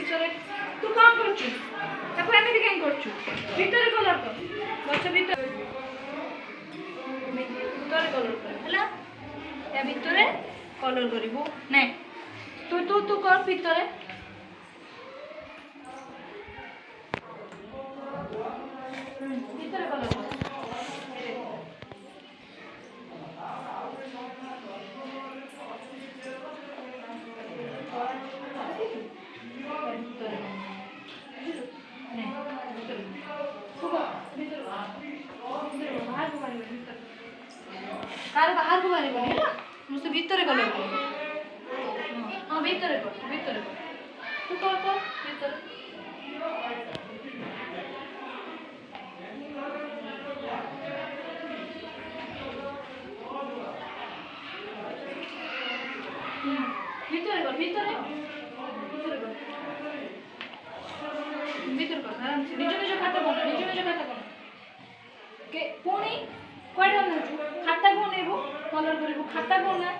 ଭିତରେ ତୁ କଣ କରୁଛୁ? ତାକୁ ଏମିତି କାହିଁ କରୁଛୁ? ଭିତରେ କଲର କର। ଗଛ ଭିତରେ କଲର କର ହେଲା। ୟା ଭିତରେ କଲର କରିବୁ। ନେ ତୁ ତୁ ତୁ କର ଭିତରେ। ଭିତରେ କଲର କର। कार बाहर को मारे बने ना मुझसे भीतर कलर कर। हां भीतर कर तू कर भीतर भीतर कर आराम से निज खाता बना के पुणी कौन खाता बनइबू कलर करू खाता बना